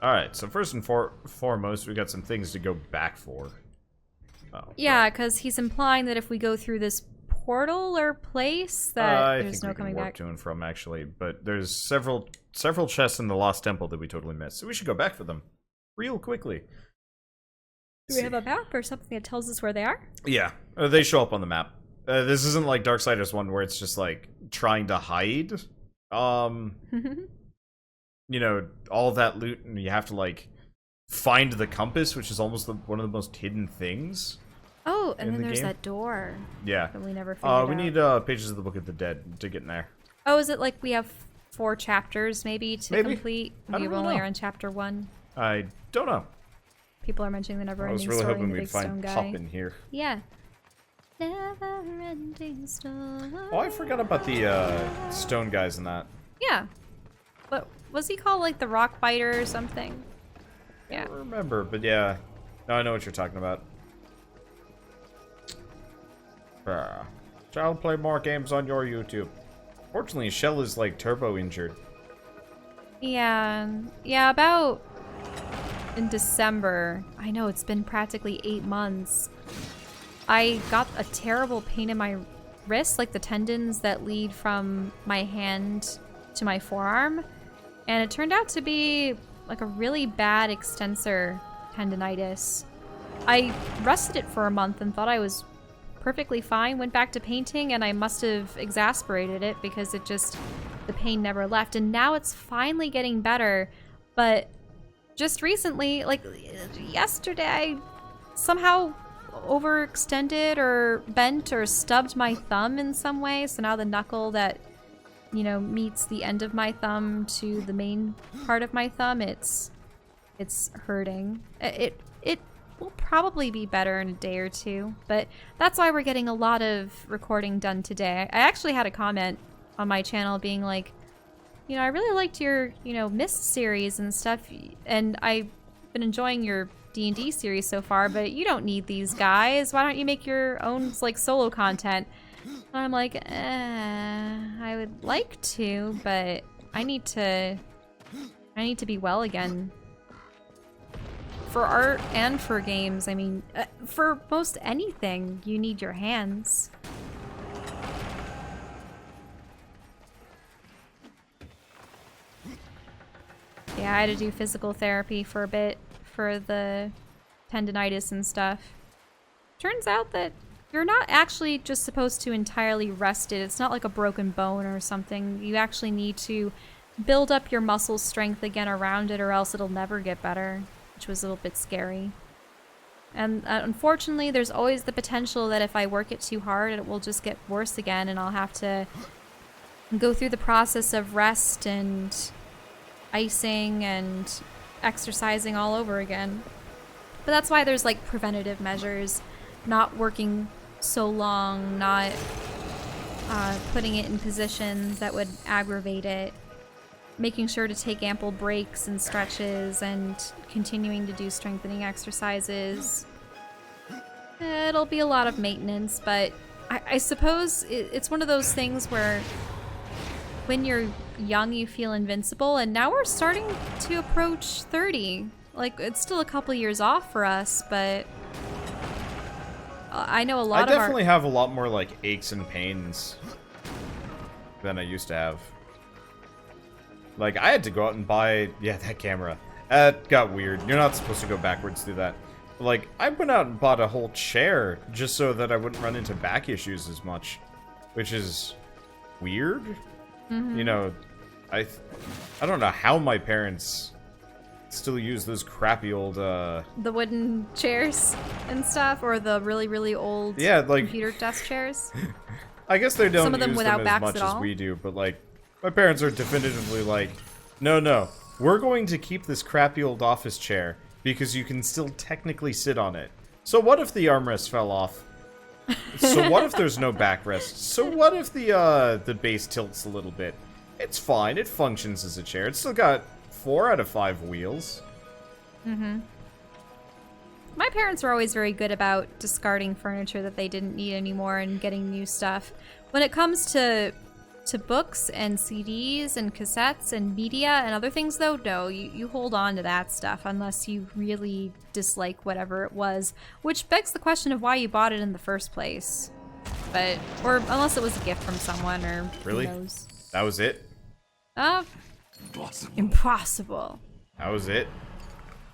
Alright, so first and foremost, we got some things to go back for. Oh, yeah, because he's implying that if we go through this portal or place, that there's no coming back. To and from, actually, but there's several chests in the Lost Temple that we totally missed, so we should go back for them real quickly. Do we have a map or something that tells us where they are? Yeah, they show up on the map. This isn't like Darksiders 1 where it's just like trying to hide. You know, all that loot, and you have to like find the compass, which is almost one of the most hidden things. Oh, and then there's that door. Yeah. That we never figured out. We need pages of the Book of the Dead to get in there. Oh, is it like we have 4 chapters maybe to complete? We only are on chapter 1. I don't know. People are mentioning the never-ending story. I was really story hoping we'd find Pup in here. Yeah. Never-ending story. Oh, I forgot about the stone guys in that. Yeah. But was he called like the rock biter or something? Yeah. I don't remember, but yeah. No, I know what you're talking about. Shall play more games on your YouTube. Fortunately, Shell is like turbo injured. Yeah. Yeah, about in December. I know, it's been practically 8 months. I got a terrible pain in my wrist, like the tendons that lead from my hand to my forearm. And it turned out to be like a really bad extensor tendonitis. I rested it for a month and thought I was perfectly fine, went back to painting, and I must have exasperated it because the pain never left. And now it's finally getting better, but just recently, like yesterday, I somehow overextended or bent or stubbed my thumb in some way. So now the knuckle that, you know, meets the end of my thumb to the main part of my thumb, it's hurting. It will probably be better in a day or two, but that's why we're getting a lot of recording done today. I actually had a comment on my channel being like, you know, I really liked your, you know, Mist series and stuff, and I've been enjoying your D&D series so far, but you don't need these guys. Why don't you make your own, like, solo content? And I'm like, I would like to, but I need to be well again. For art and for games, I mean, for most anything, you need your hands. Yeah, I had to do physical therapy for a bit for the tendonitis and stuff. Turns out that you're not actually just supposed to entirely rest it. It's not like a broken bone or something. You actually need to build up your muscle strength again around it, or else it'll never get better, which was a little bit scary. And unfortunately, there's always the potential that if I work it too hard, it will just get worse again, and I'll have to go through the process of rest and icing and exercising all over again. But that's why there's like preventative measures, not working so long, not putting it in positions that would aggravate it, making sure to take ample breaks and stretches, and continuing to do strengthening exercises. It'll be a lot of maintenance, but I suppose it's one of those things where when you're young you feel invincible, and now we're starting to approach 30. Like, it's still a couple years off for us, but I know a lot of I definitely have a lot more like aches and pains than I used to have. Like, I had to go out and buy, yeah, that camera. That got weird. You're not supposed to go backwards through that. But, like, I went out and bought a whole chair just so that I wouldn't run into back issues as much, which is weird. You know, I don't know how my parents still use those crappy old the wooden chairs and stuff, or the really, really old like computer desk chairs. I guess they don't Some of them use without them as backs much at as all. we do, but like my parents are definitively like, no, we're going to keep this crappy old office chair because you can still technically sit on it. So what if the armrest fell off? So what if there's no backrest? So what if the base tilts a little bit? It's fine. It functions as a chair. It's still got 4 out of 5 wheels. My parents were always very good about discarding furniture that they didn't need anymore and getting new stuff. When it comes to to books and CDs and cassettes and media and other things, though, no, you hold on to that stuff unless you really dislike whatever it was, which begs the question of why you bought it in the first place. But, or unless it was a gift from someone, or really? Who knows. That was it? Impossible. That was it?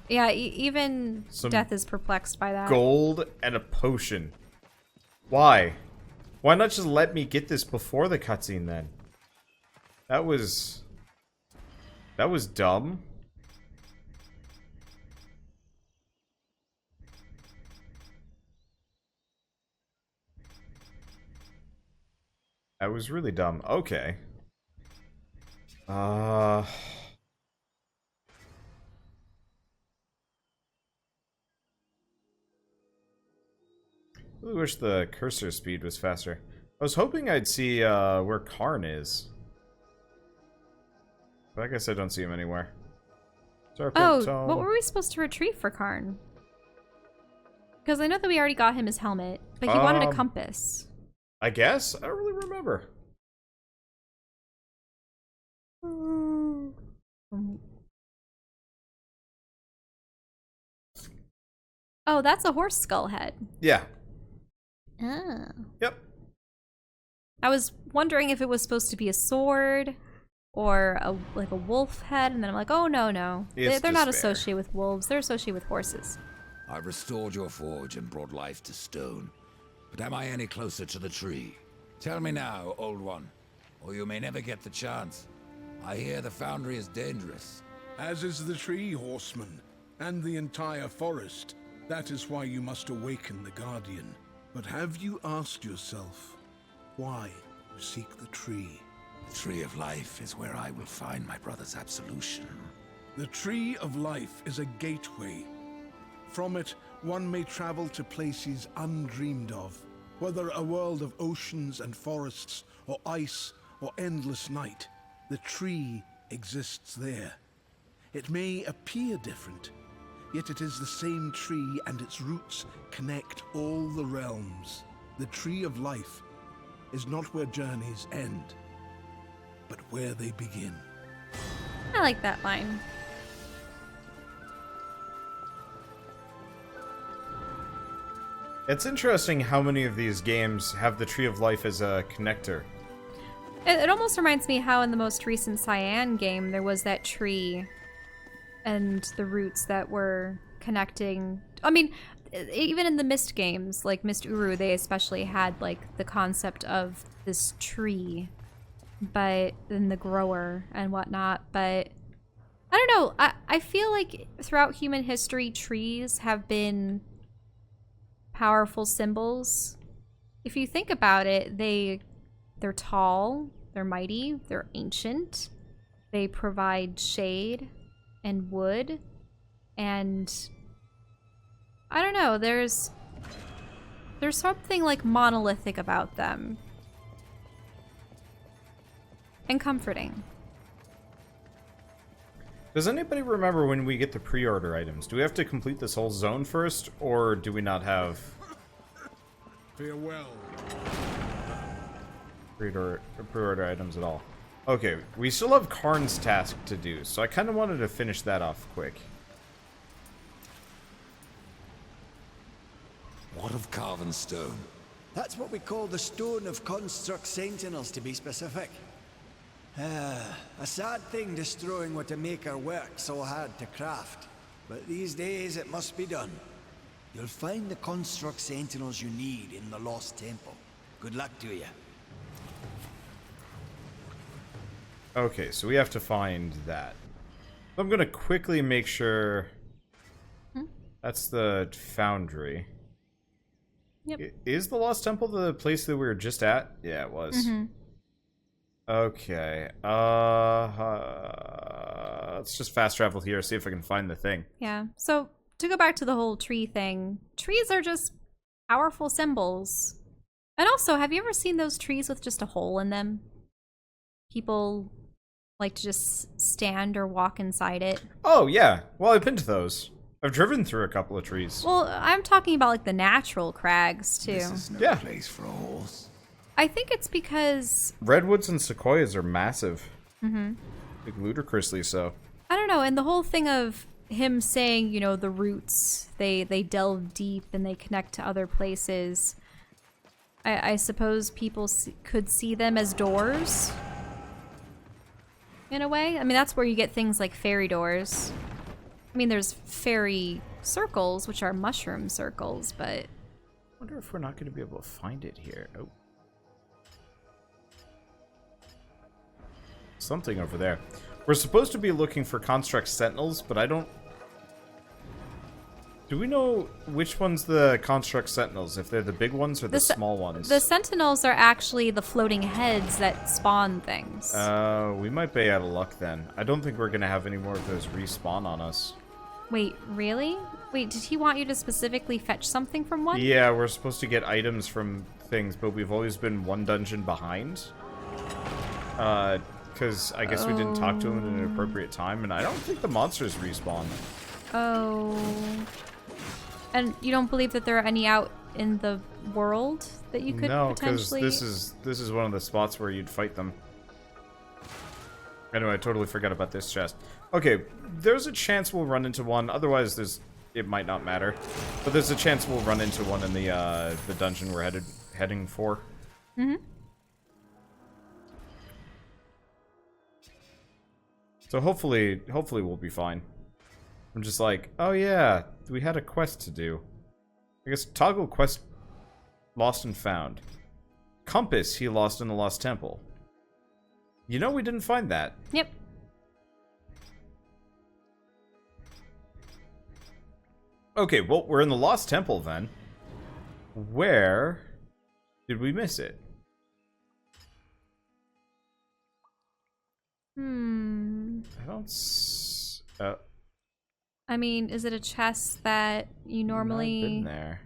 Yeah, even Some Death is perplexed by that. Gold and a potion. Why? Why not just let me get this before the cutscene then? That was dumb. That was really dumb. Okay. I really wish the cursor speed was faster. I was hoping I'd see where Karn is. But I guess I don't see him anywhere. Oh, what were we supposed to retrieve for Karn? Because I know that we already got him his helmet, but he wanted a compass. I guess? I don't really remember. Oh, that's a horse skull head. Yeah. Oh. Yep. I was wondering if it was supposed to be a sword or like a wolf head, and then I'm like, oh no. They're not associated with wolves, they're associated with horses. I've restored your forge and brought life to stone. But am I any closer to the tree? Tell me now, old one, or you may never get the chance. I hear the Foundry is dangerous. As is the tree, Horseman, and the entire forest. That is why you must awaken the Guardian. But have you asked yourself why you seek the tree? The Tree of Life is where I will find my brother's absolution. The Tree of Life is a gateway. From it, one may travel to places undreamed of, whether a world of oceans and forests, or ice, or endless night. The tree exists there. It may appear different, yet it is the same tree, and its roots connect all the realms. The Tree of Life is not where journeys end, but where they begin. I like that line. It's interesting how many of these games have the Tree of Life as a connector. It almost reminds me how in the most recent Cyan game there was that tree and the roots that were connecting. I mean, even in the Myst games, like Myst Uru, they especially had like the concept of this tree, but in the grower and whatnot. But I don't know. I feel like throughout human history, trees have been powerful symbols. If you think about it, they're tall, they're mighty, they're ancient, they provide shade and wood, and I don't know, there's something like monolithic about them. And comforting. Does anybody remember when we get the pre-order items? Do we have to complete this whole zone first, or do we not have Farewell. pre-order items at all? Okay, we still have Karn's task to do, so I kind of wanted to finish that off quick. What of carven stone? That's what we call the Stone of Construct Sentinels, to be specific. A sad thing destroying what a maker worked so hard to craft. But these days it must be done. You'll find the Construct Sentinels you need in the Lost Temple. Good luck to you. Okay, so we have to find that. I'm gonna quickly make sure... That's the Foundry. Yep. Is the Lost Temple the place that we were just at? Yeah, it was. Mm-hmm. Okay. Let's just fast travel here, see if I can find the thing. Yeah. So to go back to the whole tree thing, trees are just powerful symbols. And also, have you ever seen those trees with just a hole in them? People like to just stand or walk inside it. Oh, yeah. Well, I've been to those. I've driven through a couple of trees. Well, I'm talking about like the natural crags too. This is no Yeah. place for a horse. I think it's because... Redwoods and sequoias are massive. Mm-hmm. Like, ludicrously so. I don't know, and the whole thing of him saying, you know, the roots, they delve deep and they connect to other places. I suppose people could see them as doors, in a way. I mean, that's where you get things like fairy doors. I mean, there's fairy circles, which are mushroom circles, but... I wonder if we're not going to be able to find it here. Oh. Something over there. We're supposed to be looking for construct sentinels, but I don't... Do we know which one's the construct sentinels? If they're the big ones or the small ones? The sentinels are actually the floating heads that spawn things. We might be out of luck then. I don't think we're going to have any more of those respawn on us. Wait, really? Wait, did he want you to specifically fetch something from one? Yeah, we're supposed to get items from things, but we've always been one dungeon behind. Because I guess we didn't talk to him at an appropriate time, and I don't think the monsters respawn. Oh. And you don't believe that there are any out in the world that you could potentially... No, because this is one of the spots where you'd fight them. Anyway, I totally forgot about this chest. Okay, there's a chance we'll run into one. Otherwise, it might not matter. But there's a chance we'll run into one in the dungeon we're heading for. Mm-hmm. So hopefully we'll be fine. I'm just like, oh yeah, we had a quest to do. I guess toggle quest lost and found. Compass he lost in the Lost Temple. You know we didn't find that. Yep. Okay, well, we're in the Lost Temple then. Where did we miss it? I don't I mean, is it a chest that you normally... I've been there.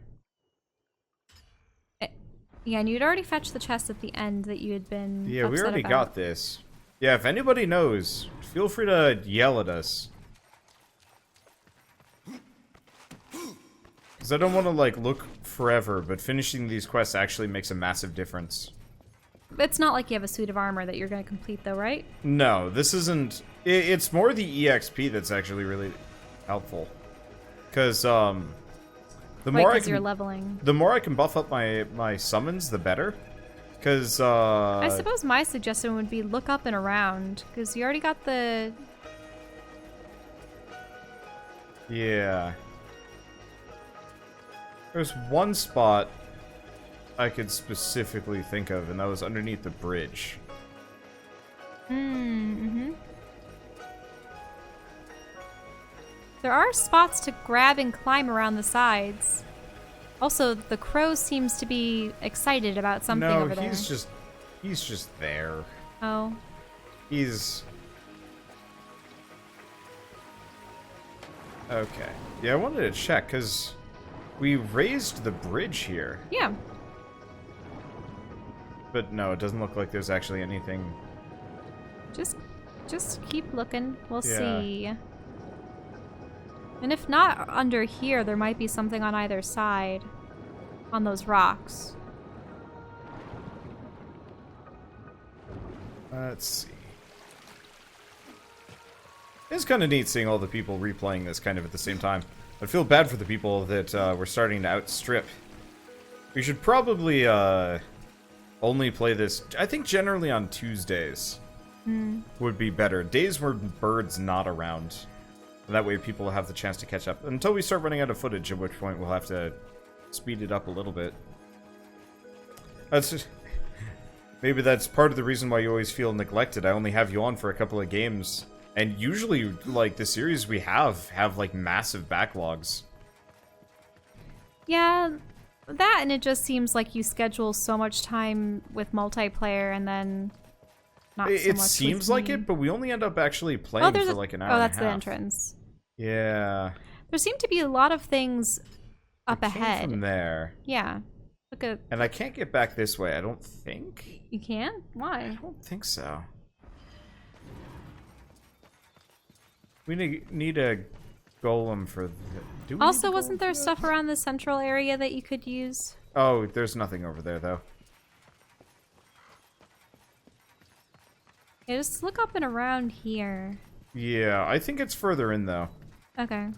Yeah, and you'd already fetched the chest at the end that you had been Yeah, we already about. got this. Yeah, if anybody knows, feel free to yell at us. Because I don't want to, like, look forever, but finishing these quests actually makes a massive difference. It's not like you have a suit of armor that you're going to complete, though, right? No, this isn't... It's more the EXP that's actually really helpful. Because, the more I can... you're leveling. The more I can buff up my summons, the better. Because, I suppose my suggestion would be look up and around, because you already got the... Yeah. There's one spot I could specifically think of, and that was underneath the bridge. Mm-hmm. There are spots to grab and climb around the sides. Also, the crow seems to be excited about something over there. No, he's just there. Oh. He's... Okay. Yeah, I wanted to check, because we raised the bridge here. Yeah. But no, it doesn't look like there's actually anything. Just keep looking. We'll Yeah. see. And if not under here, there might be something on either side. On those rocks. Let's see. It's kind of neat seeing all the people replaying this kind of at the same time. I feel bad for the people that we're starting to outstrip. We should probably only play this, I think generally on Tuesdays would be better. Days where Bird's not around. That way people have the chance to catch up. Until we start running out of footage, at which point we'll have to speed it up a little bit. That's just... Maybe that's part of the reason why you always feel neglected. I only have you on for a couple of games. And usually, like, the series we have like, massive backlogs. Yeah, that and it just seems like you schedule so much time with multiplayer and then not so much It seems with like me. it, but we only end up actually playing for like an hour and a half. Oh, that's the entrance. Yeah. There seem to be a lot of things up It came ahead. from there. Yeah. Look at... And I can't get back this way, I don't think. You can? Why? I don't think so. We need a golem for the... Do we Also, need a wasn't golem there for stuff that? around the central area that you could use? Oh, there's nothing over there, though. Yeah, just look up and around here. Yeah, I think it's further in, though. Okay.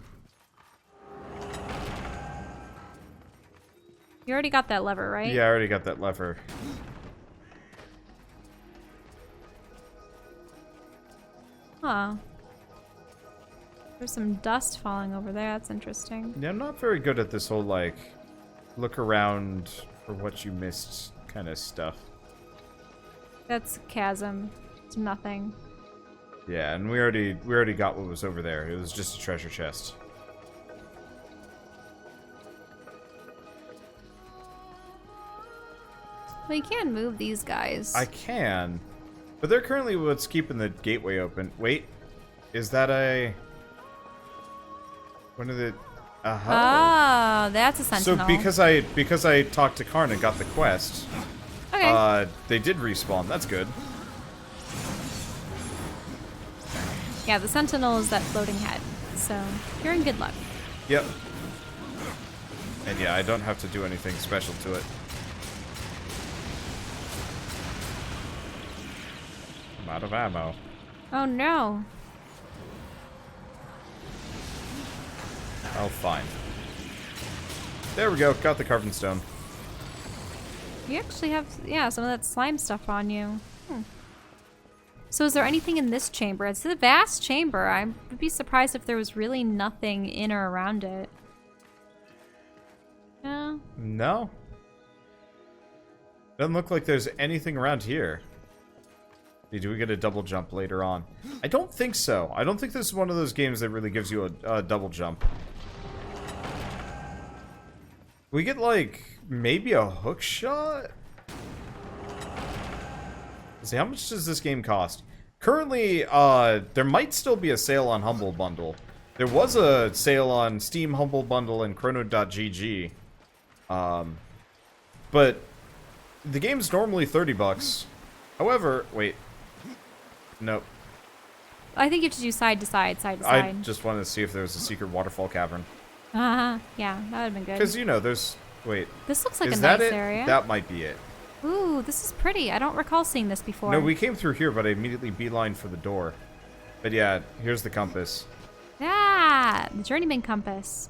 You already got that lever, right? Yeah, I already got that lever. Huh. There's some dust falling over there. That's interesting. Yeah, I'm not very good at this whole, like, look around for what you missed kind of stuff. That's a chasm. It's nothing. Yeah, and we already got what was over there. It was just a treasure chest. Well, you can move these guys. I can, but they're currently what's keeping the gateway open. Wait, is that a... One of the... Oh, that's a sentinel. So because I talked to Karn and got the quest, Okay. they did respawn. That's good. Yeah, the sentinel is that floating head. So, you're in good luck. Yep. And yeah, I don't have to do anything special to it. I'm out of ammo. Oh no. Oh, fine. There we go. Got the carven stone. You actually have, yeah, some of that slime stuff on you. So is there anything in this chamber? It's a vast chamber. I would be surprised if there was really nothing in or around it. No? No. Doesn't look like there's anything around here. Do we get a double jump later on? I don't think so. I don't think this is one of those games that really gives you a double jump. We get, like, maybe a hook shot? Let's see, how much does this game cost? Currently, there might still be a sale on Humble Bundle. There was a sale on Steam Humble Bundle and Chrono.gg. But the game's normally 30 bucks. However, wait. Nope. I think you have to do side to side, side to I side. just wanted to see if there was a secret waterfall cavern. Yeah, that would have been good. Because, you know, there's... Wait. This looks like Is a that nice it? area. That might be it. Ooh, this is pretty. I don't recall seeing this before. No, we came through here, but I immediately beelined for the door. But yeah, here's the compass. Yeah, the journeyman compass.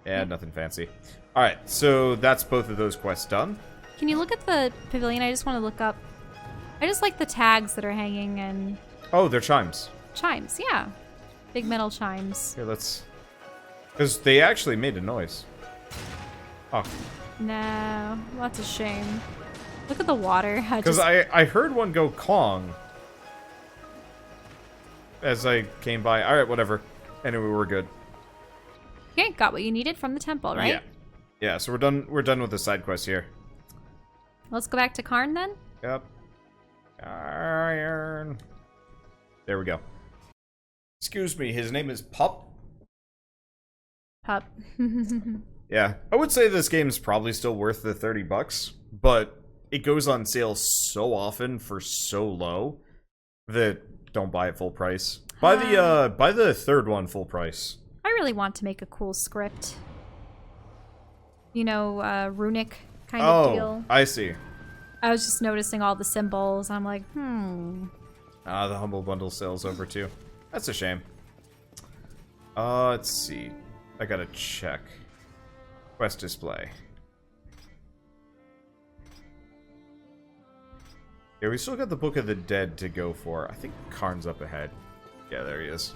Yeah, nothing fancy. Alright, so that's both of those quests done. Can you look at the pavilion? I just want to look up. I just like the tags that are hanging and Oh, they're chimes. chimes. Yeah, big metal chimes. Here, let's... Because they actually made a noise. Oh. No, that's a shame. Look at the water. Because I heard one go Kong as I came by. Alright, whatever. Anyway, we're good. Okay, got what you needed from the temple, right? Yeah. Yeah, so we're done with the side quest here. Let's go back to Karn then. Yep. Iron. There we go. Excuse me, his name is Pup? Pup. Yeah. I would say this game's probably still worth the 30 bucks, but it goes on sale so often for so low that don't buy it full price. Buy the third one full price. I really want to make a cool script. You know, runic kind of deal. I see. I was just noticing all the symbols. I'm like, Ah, the Humble Bundle sale's over too. That's a shame. Let's see. I gotta check. Quest display. Yeah, we still got the Book of the Dead to go for. I think Karn's up ahead. Yeah, there he is.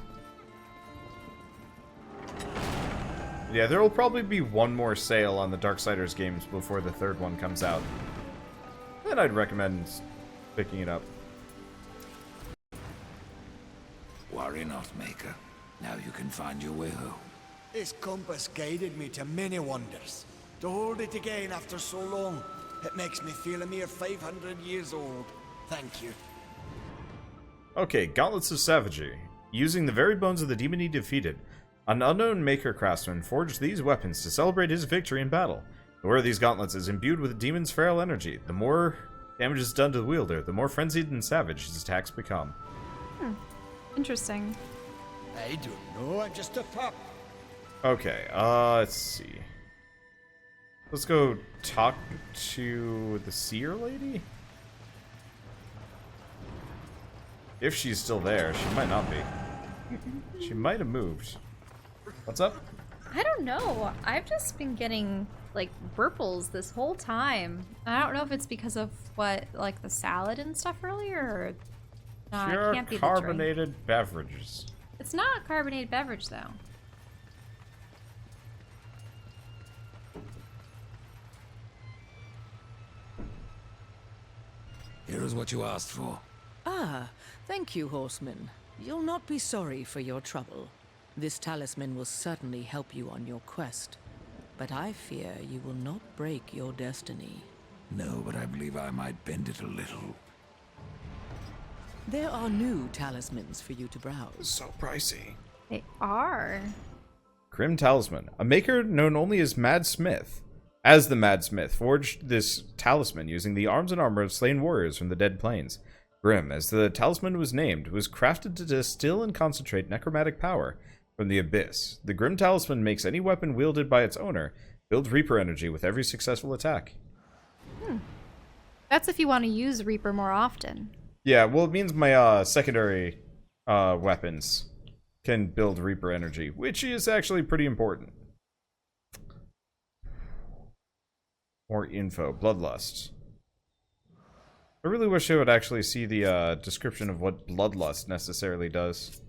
Yeah, there will probably be one more sale on the Darksiders games before the third one comes out. And I'd recommend picking it up. Worry not, Maker. Now you can find your way home. This compass guided me to many wonders. To hold it again after so long, it makes me feel a mere 500 years old. Thank you. Okay, Gauntlets of Savagery. Using the very bones of the demon he defeated, an unknown maker craftsman forged these weapons to celebrate his victory in battle. The wearer of these gauntlets is imbued with the demon's feral energy. The more damage is done to the wielder, the more frenzied and savage his attacks become. interesting. I don't know, I'm just a pup. Okay, let's see. Let's go talk to the seer lady? If she's still there, she might not be. She might have moved. What's up? I don't know. I've just been getting like burples this whole time. I don't know if it's because of what, like the salad and stuff earlier, or no, Pure it can't be the drink. carbonated beverages. It's not a carbonated beverage though. Here is what you asked for. Ah, thank you, Horseman. You'll not be sorry for your trouble. This talisman will certainly help you on your quest. But I fear you will not break your destiny. No, but I believe I might bend it a little. There are new talismans for you to browse. So pricey. They are. Grim Talisman. A maker known only as Mad Smith. As the Mad Smith, forged this talisman using the arms and armor of slain warriors from the Dead Plains. Grim, as the talisman was named, was crafted to distill and concentrate necromantic power from the abyss. The Grim Talisman makes any weapon wielded by its owner build Reaper energy with every successful attack. That's if you want to use Reaper more often. Yeah, well, it means my secondary weapons can build Reaper energy, which is actually pretty important. More info. Bloodlust. I really wish I would actually see the description of what Bloodlust necessarily does.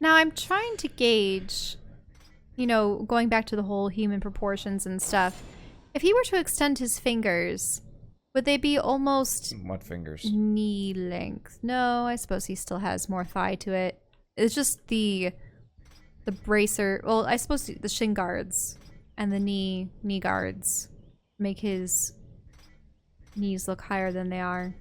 Now I'm trying to gauge, you know, going back to the whole human proportions and stuff. If he were to extend his fingers, would they be almost What fingers? knee length? No, I suppose he still has more thigh to it. It's just the bracer. Well, I suppose the shin guards and the knee guards make his knees look higher than they are.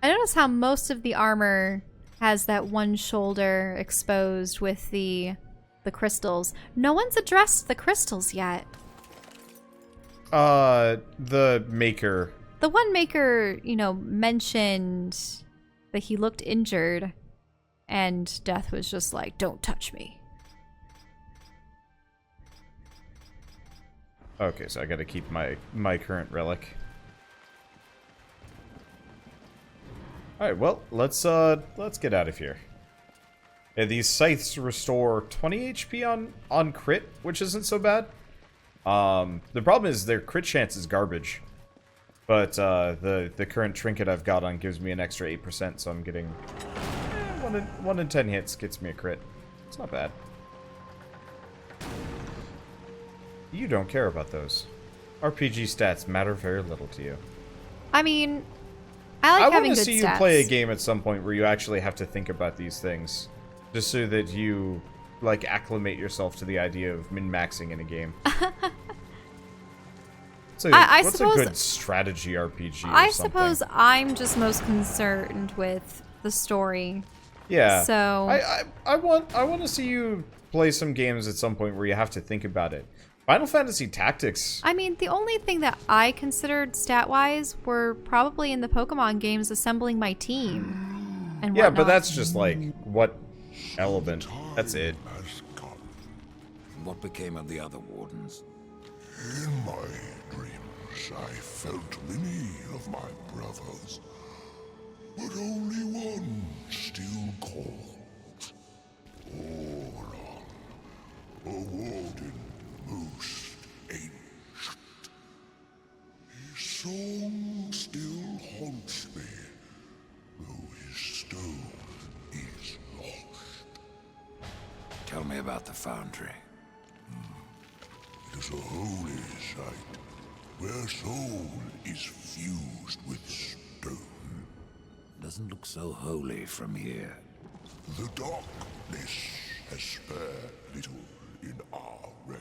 I notice how most of the armor has that one shoulder exposed with the crystals. No one's addressed the crystals yet. The maker. The one maker, you know, mentioned that he looked injured, and Death was just like, "Don't touch me." Okay, so I gotta keep my current relic. Alright, well, let's get out of here. Yeah, these scythes restore 20 HP on crit, which isn't so bad. The problem is their crit chance is garbage. But the current trinket I've got on gives me an extra 8%, so I'm getting 1 in 10 hits gets me a crit. It's not bad. You don't care about those. RPG stats matter very little to you. I mean, I like having want good to see stats. you play a game at some point where you actually have to think about these things, just so that you like acclimate yourself to the idea of min-maxing in a game. So, what's a good strategy RPG? Or I something? suppose I'm just most concerned with the story. Yeah. So I want to see you play some games at some point where you have to think about it. Final Fantasy Tactics. I mean, the only thing that I considered stat-wise were probably in the Pokemon games assembling my team and Yeah, whatnot. but that's just like what element. That's it. Has come. What became of the other wardens? In my dreams, I felt many of my brothers, but only one still calls. Oron, a warden most ancient. His song still haunts me, though his stone is lost. Tell me about the Foundry. It is a holy site, where soul is fused with stone. Doesn't look so holy from here. The darkness has spared little in our realm.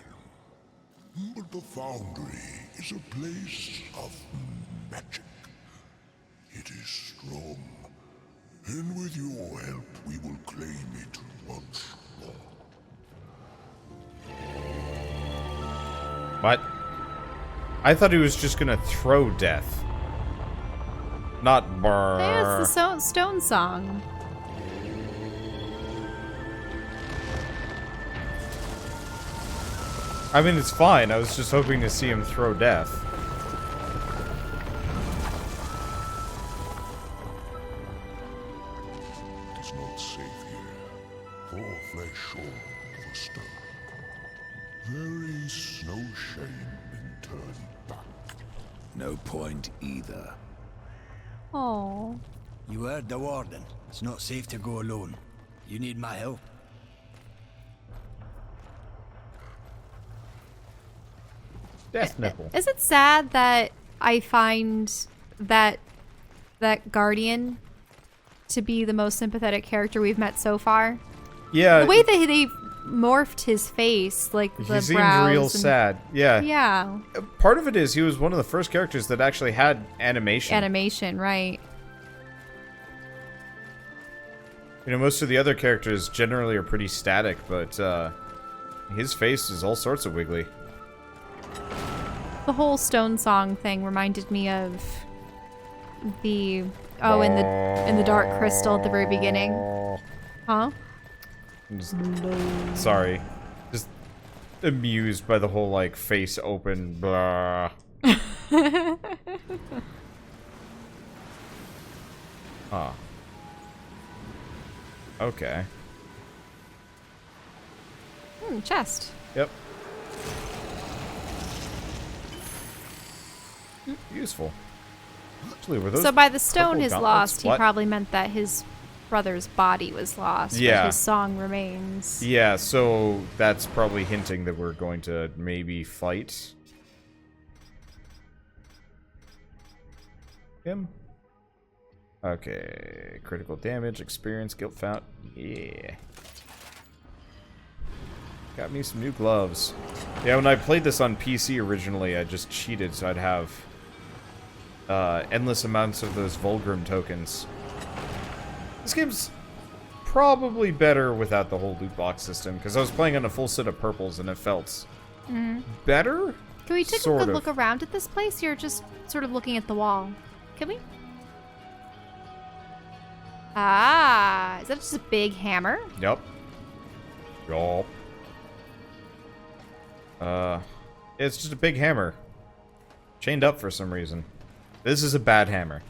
But the Foundry is a place of magic. It is strong, and with your help we will claim it once more. What? I thought he was just gonna throw death. Not burr. Yeah, it's the stone song. I mean, it's fine. I was just hoping to see him throw death. It is not safe here. For flesh or for stone. There is no shame in turning back. No point either. Oh. You heard the warden. It's not safe to go alone. You need my help. Death nipple. Is it sad that I find that Guardian to be the most sympathetic character we've met so far? Yeah. The way that they morphed his face, like the He brows. seemed real and- sad. Yeah. Yeah. Part of it is he was one of the first characters that actually had animation. Animation, right. You know, most of the other characters generally are pretty static, but his face is all sorts of wiggly. The whole Stone Song thing reminded me of the in the Dark Crystal at the very beginning. Huh? I'm just, sorry. Just amused by the whole, like, face open, blah. Huh. Okay. Chest. Yep. Useful. Actually, were those So by the stone purple is gauntlets? lost, he What? probably meant that his brother's body was lost. Yeah. But his song remains. Yeah, so that's probably hinting that we're going to maybe fight him. Okay, critical damage, experience, guilt fount. Yeah. Got me some new gloves. Yeah, when I played this on PC originally, I just cheated so I'd have endless amounts of those Vulgrim tokens. This game's probably better without the whole loot box system, because I was playing on a full set of purples and it felt better? Can we take Sort a good of. look around at this place? You're just sort of looking at the wall. Can we? Ah, is that just a big hammer? Yup. Yup. It's just a big hammer. Chained up for some reason. This is a bad hammer.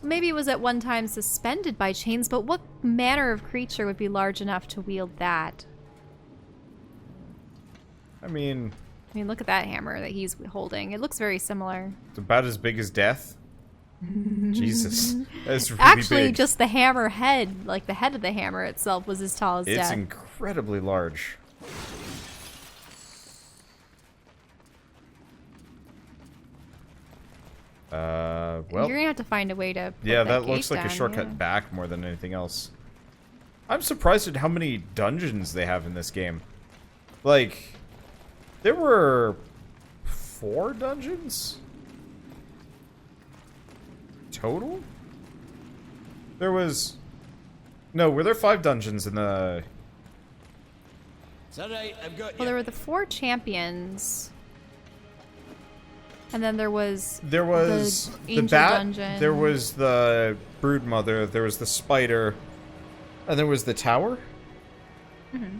Maybe it was at one time suspended by chains, but what manner of creature would be large enough to wield that? I mean, Look at that hammer that he's holding. It looks very similar. it's about as big as death. Jesus. That's really Actually, big. just the hammer head, like the head of the hammer itself, was as tall as It's death. incredibly large. Well, You're gonna have to find a way to put yeah, that gate looks like a down, shortcut yeah. back more than anything else. I'm surprised at how many dungeons they have in this game. Like, there were 4 dungeons? Total? There was... No, were there 5 dungeons in the... It's alright, I've got Well, there were the 4 champions. And then there was There was the angel bat, dungeon. there was the broodmother, there was the spider, and there was the tower? Mm-hmm.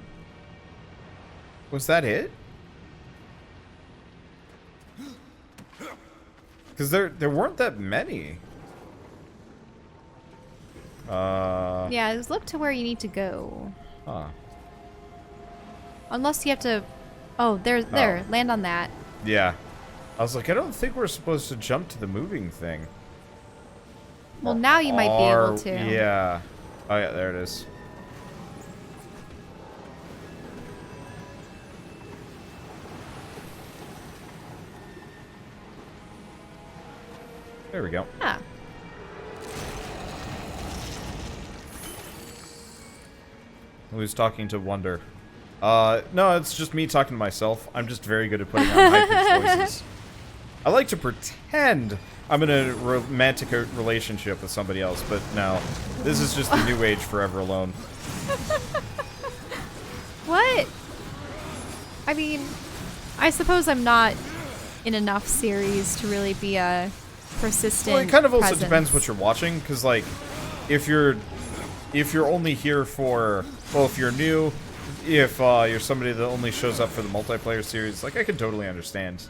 Was that it? Because there weren't that many. Yeah, just look to where you need to go. Huh. Unless you have to... Oh, there. Land on that. Yeah. I was like, I don't think we're supposed to jump to the moving thing. Well, now you might be able to. Yeah. Oh, yeah, there it is. There we go. Ah. Who's talking to Wonder? No, it's just me talking to myself. I'm just very good at putting on high-pitched voices. I like to pretend I'm in a romantic relationship with somebody else, but no. This is just the new age Forever Alone. What? I mean, I suppose I'm not in enough series to really be a persistent Well, it kind of also presence. depends what you're watching, because, like, if you're only here for... Well, if you're new, if you're somebody that only shows up for the multiplayer series, like, I can totally understand.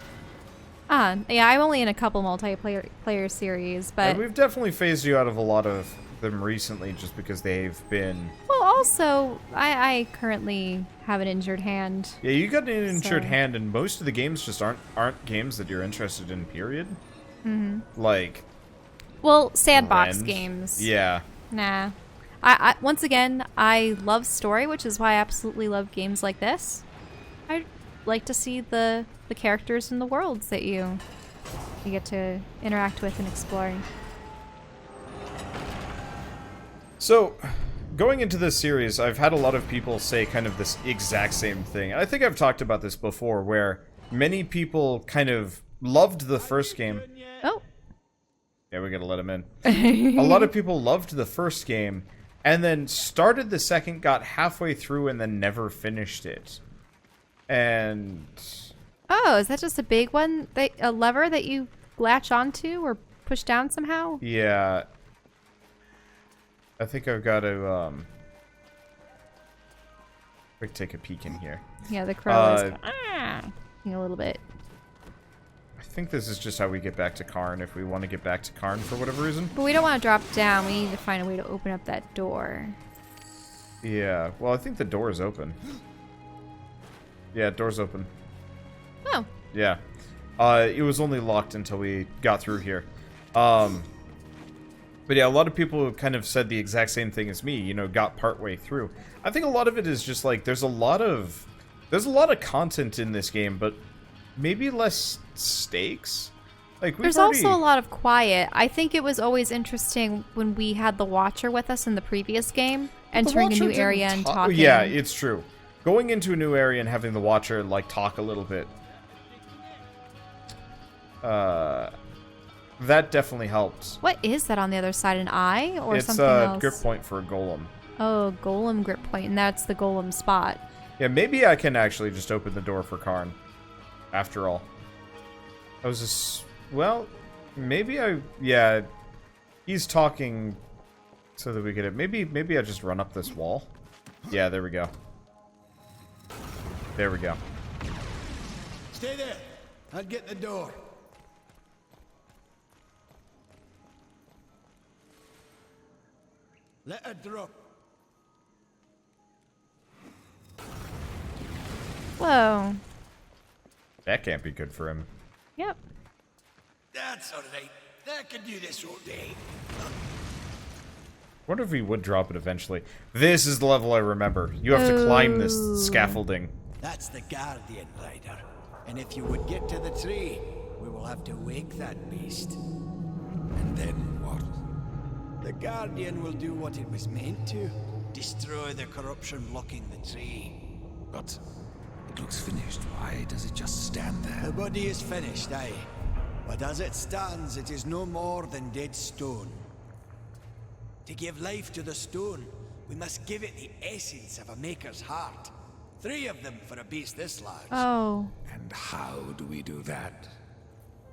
Yeah, I'm only in a couple multiplayer series, but... And we've definitely phased you out of a lot of them recently just because they've been... Well, also, I currently have an injured hand. Yeah, you got an injured hand, and most of the games just aren't games that you're interested in, period. Mm-hmm. Like... Well, sandbox Rend. games. Yeah. Nah. I once again, I love story, which is why I absolutely love games like this. I like to see the characters and the worlds that you get to interact with and explore. So, going into this series, I've had a lot of people say kind of this exact same thing. And I think I've talked about this before, where many people kind of loved the first game. Oh. Yeah, we gotta let him in. A lot of people loved the first game, and then started the second, got halfway through, and then never finished it. And... Oh, is that just a big one? A lever that you latch onto or push down somehow? Yeah. I think I've got to, quick take a peek in here. Yeah, the crow is a little bit. I think this is just how we get back to Karn, if we want to get back to Karn for whatever reason. But we don't want to drop down. We need to find a way to open up that door. Yeah, well, I think the door is open. Yeah, door's open. Oh. Yeah. It was only locked until we got through here. But yeah, a lot of people kind of said the exact same thing as me, you know, got partway through. I think a lot of it is just like, there's a lot of content in this game, but maybe less stakes? Like, there's also a lot of quiet. I think it was always interesting when we had the Watcher with us in the previous game, entering a new area and talking. Yeah, it's true. Going into a new area and having the Watcher, like, talk a little bit. That definitely helps. What is that on the other side? An eye or it's something else? It's a grip point for a golem. Oh, golem grip point, and that's the golem spot. Yeah, maybe I can actually just open the door for Karn. After all. I was just... Well, maybe I... Yeah, he's talking so that we get it. Maybe I just run up this wall. Yeah, there we go. There we go. Stay there. I'll get the door. Let her drop. Whoa. That can't be good for him. Yep. That's all right. I can do this all day. Wonder if he would drop it eventually. This is the level I remember. You have to climb this scaffolding. That's the Guardian Rider. And if you would get to the tree, we will have to wake that beast. And then what? The Guardian will do what it was meant to. Destroy the corruption blocking the tree. But it looks finished. Why does it just stand there? The body is finished, aye. But as it stands, it is no more than dead stone. To give life to the stone, we must give it the essence of a maker's heart. 3 of them for a beast this large. Oh. And how do we do that?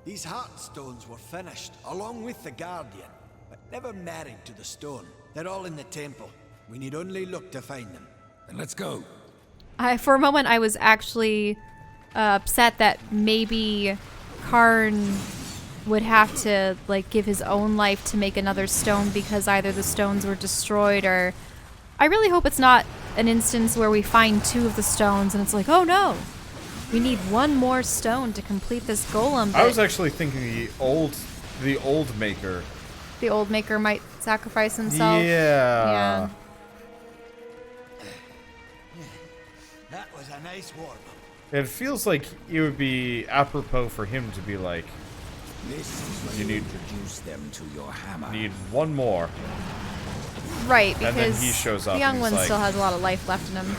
These heart stones were finished, along with the Guardian, but never married to the stone. They're all in the temple. We need only look to find them. Then let's go. For a moment, I was actually upset that maybe Karn would have to, like, give his own life to make another stone because either the stones were destroyed or... I really hope it's not an instance where we find 2 of the stones and it's like, oh no, we need 1 more stone to complete this golem. I was actually thinking the old maker. The old maker might sacrifice himself. Yeah. That was a nice warm-up. It feels like it would be apropos for him to be like, This is when you introduce them to your hammer. need 1 more. Right, And then because he shows up the young and one he's like- still has a lot of life left in him.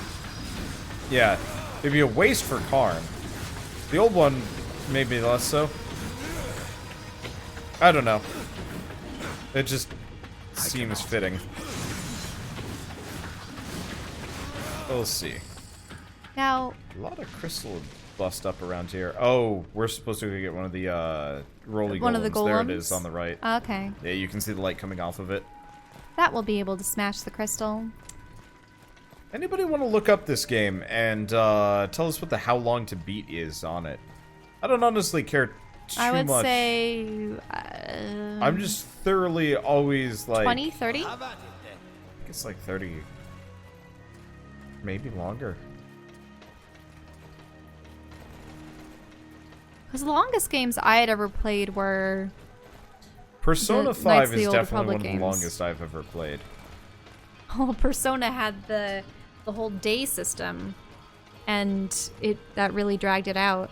Yeah, it'd be a waste for Karn. The old one, maybe less so. I don't know. It just seems fitting. We'll see. Now, A lot of crystal bust up around here. Oh, we're supposed to go get one of the rolly one golems. of the There it golems? is on the right. Okay. Yeah, you can see the light coming off of it. That will be able to smash the crystal. Anybody want to look up this game and tell us what the how long to beat is on it? I don't honestly care too I would much. say... I'm just thoroughly always like... 20, 30? I think it's like 30. Maybe longer. Because the longest games I had ever played were... Persona the 5 Knights of is the Old definitely Republic one of the games. longest I've ever played. Oh, Persona had the whole day system, and that really dragged it out.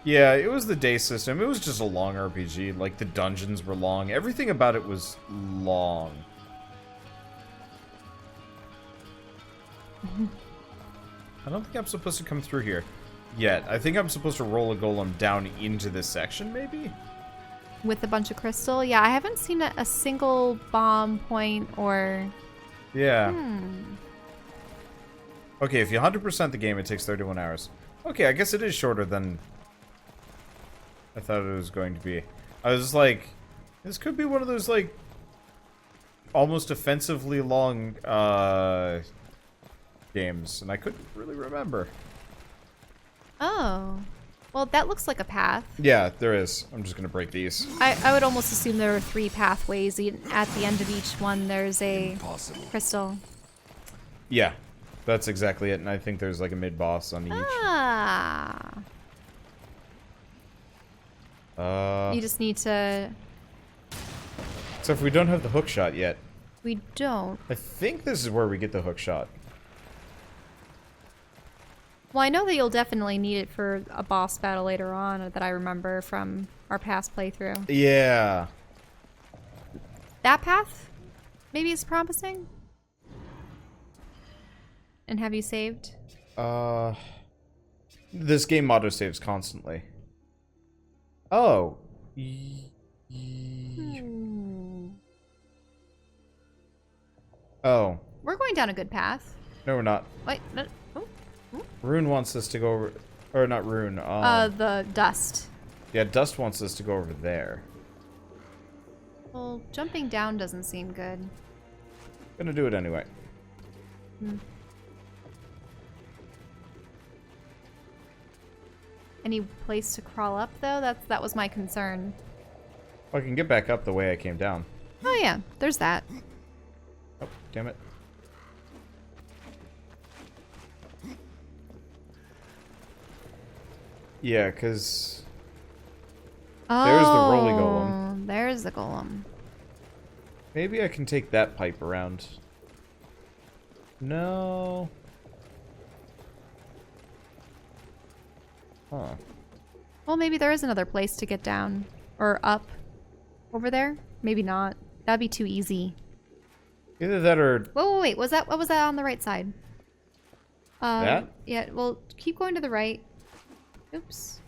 Yeah, it was the day system. It was just a long RPG. Like, the dungeons were long. Everything about it was long. I don't think I'm supposed to come through here yet. I think I'm supposed to roll a golem down into this section, maybe? With a bunch of crystal? Yeah, I haven't seen a single bomb point or... Yeah. Okay, if you 100% the game, it takes 31 hours. Okay, I guess it is shorter than I thought it was going to be. I was like, this could be one of those, like, almost offensively long games, and I couldn't really remember. Oh. Well, that looks like a path. Yeah, there is. I'm just going to break these. I would almost assume there are 3 pathways. At the end of each one, there's a Impossible. crystal. Yeah, that's exactly it, and I think there's, like, a mid-boss on each. Ah. You just need to... Except for we don't have the hook shot yet. We don't. I think this is where we get the hook shot. Well, I know that you'll definitely need it for a boss battle later on that I remember from our past playthrough. Yeah. That path maybe is promising? And have you saved? This game auto-saves constantly. Oh. Oh. We're going down a good path. No, we're not. Wait, no. Oh. Rune wants us to go over... Or not Rune. The dust. Yeah, Dust wants us to go over there. Well, jumping down doesn't seem good. Gonna do it anyway. Any place to crawl up, though? That was my concern. Oh, I can get back up the way I came down. Oh, yeah. There's that. Oh, damn it. Yeah, because... Oh, There's the roly golem. There's the golem. Maybe I can take that pipe around. No. Huh. Well, maybe there is another place to get down. Or up. Over there? Maybe not. That'd be too easy. Either that or... Whoa, wait. What was that on the right side? That? Yeah, well, keep going to the right. Oops.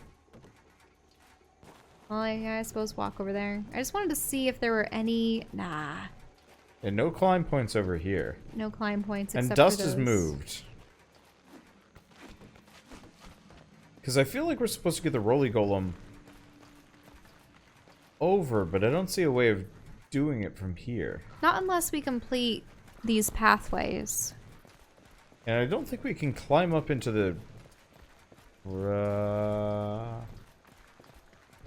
Well, I suppose walk over there. I just wanted to see if there were any... Nah. And no climb points over here. No climb points And except Dust for is those. moved. Because I feel like we're supposed to get the roly golem over, but I don't see a way of doing it from here. Not unless we complete these pathways. And I don't think we can climb up into the...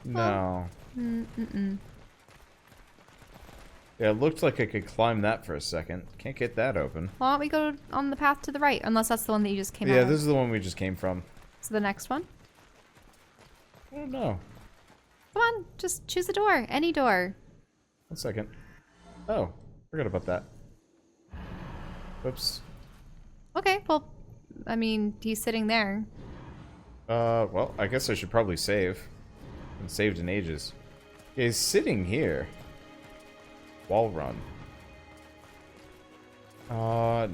No. Yeah, it looked like I could climb that for a second. Can't get that open. Why don't we go on the path to the right? Unless that's the one that you just came out Yeah, of. this is the one we just came from. So the next one? I don't know. Come on, just choose a door. Any door. 1 second. Oh, forgot about that. Whoops. Okay, well, I mean, he's sitting there. Well, I guess I should probably save. I haven't saved in ages. Yeah, he's sitting here. Wall run.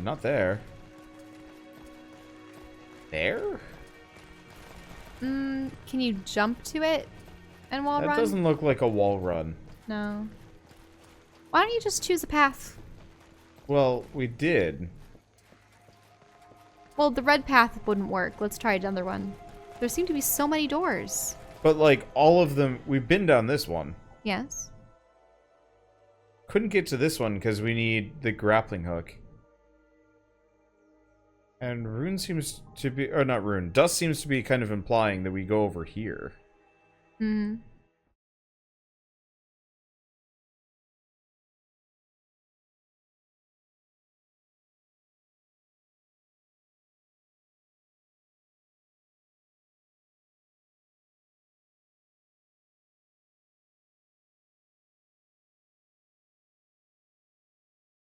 Not there. There? Can you jump to it and wall That run? doesn't look like a wall run. No. Why don't you just choose a path? Well, we did. Well, the red path wouldn't work. Let's try another one. There seem to be so many doors. But, like, all of them... We've been down this one. Yes. couldn't get to this one because we need the grappling hook. And Rune seems to be... Or not Rune. Dust seems to be kind of implying that we go over here. Mm-hmm.